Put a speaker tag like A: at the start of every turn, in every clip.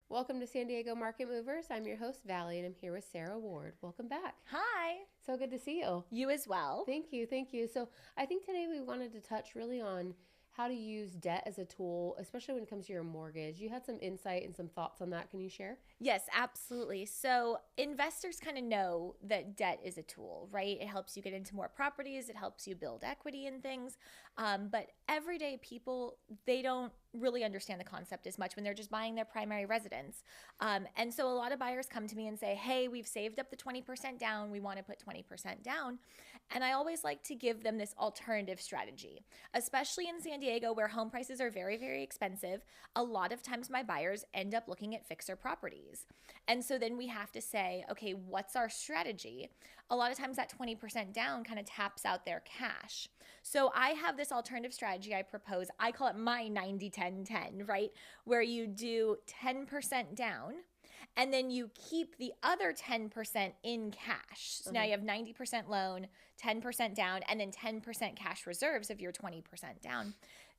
A: Welcome to San Diego Market Movers. I'm your host, Valley, and I'm here with Sarah Ward. Welcome back.
B: Hi.
A: So good to see you.
B: You as well.
A: Thank you. Thank you. So, I think today we wanted to touch really on how to use debt as a tool, especially when it comes to your mortgage. You had some insight and some thoughts on that. Can you share?
B: Yes, absolutely. So, investors kind of know that debt is a tool, right? It helps you get into more properties, it helps you build equity in things. But everyday people, they don't really understand the concept as much when they're just buying their primary residence. And so, a lot of buyers come to me and say, hey, we've saved up the 20% down. We want to put 20% down. And I always like to give them this alternative strategy, especially in San Diego where home prices are very, very expensive. A lot of times my buyers end up looking at fixer properties. And so then we have to say, okay, what's our strategy? A lot of times that 20% down kind of taps out their cash. So I have this alternative strategy I propose. I call it my 90-10-10, right? Where you do 10% down and then you keep the other 10% in cash. So now you have 90% loan, 10% down, and then 10% cash reserves of your 20% down.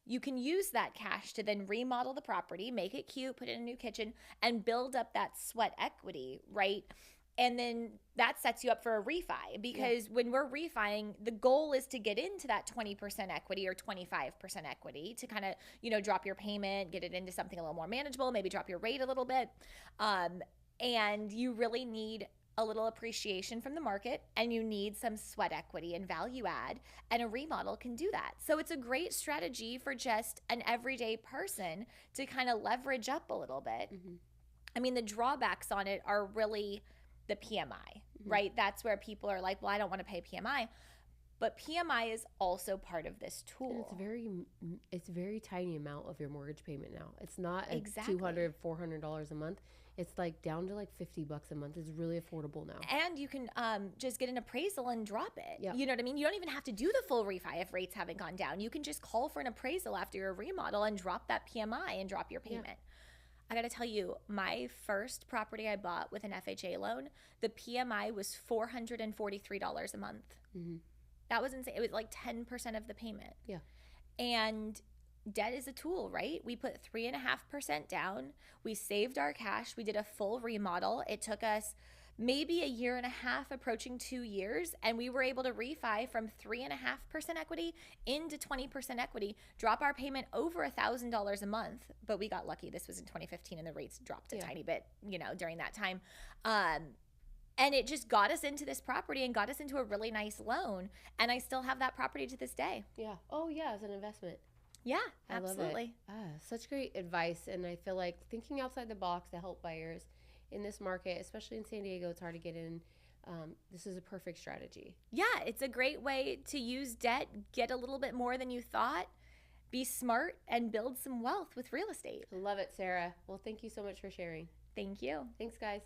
B: You can use that cash to then remodel the property, make it cute, put in a new kitchen, and build up that sweat equity, right? And then that sets you up for a refi because when we're refining, the goal is to get into that 20% equity or 25% equity to kind of, drop your payment, get it into something a little more manageable, maybe drop your rate a little bit. And you really need a little appreciation from the market and you need some sweat equity and value add, and a remodel can do that. So it's a great strategy for just an everyday person to kind of leverage up a little bit. I mean, the drawbacks on it are really the PMI, right? That's where people are like, well, I don't want to pay PMI. But PMI is also part of this tool.
A: And it's very tiny amount of your mortgage payment now. It's not
B: Exactly.
A: $200, $400 a month. It's like down to like $50 a month. It's really affordable now.
B: And you can just get an appraisal and drop it.
A: Yep.
B: You know what I mean? You don't even have to do the full refi if rates haven't gone down. You can just call for an appraisal after your remodel and drop that PMI and drop your payment. I got to tell you, my first property I bought with an FHA loan, the PMI was $443 a month. That was insane. It was like 10% of the payment.
A: Yeah.
B: And debt is a tool, right? We put 3.5% down. We saved our cash. We did a full remodel. It took us maybe a year and a half, approaching 2 years, and we were able to refi from 3.5% equity into 20% equity, drop our payment over $1,000 a month. But we got lucky. This was in 2015 and the rates dropped a tiny bit, during that time. And it just got us into this property and got us into a really nice loan. And I still have that property to this day.
A: Yeah. Oh, yeah, as an investment.
B: Yeah,
A: I love
B: absolutely.
A: it. Such great advice. And I feel like thinking outside the box to help buyers in this market, especially in San Diego, it's hard to get in. This is a perfect strategy.
B: Yeah, it's a great way to use debt, get a little bit more than you thought, be smart, and build some wealth with real estate.
A: Love it, Sarah. Well, thank you so much for sharing.
B: Thank you.
A: Thanks, guys.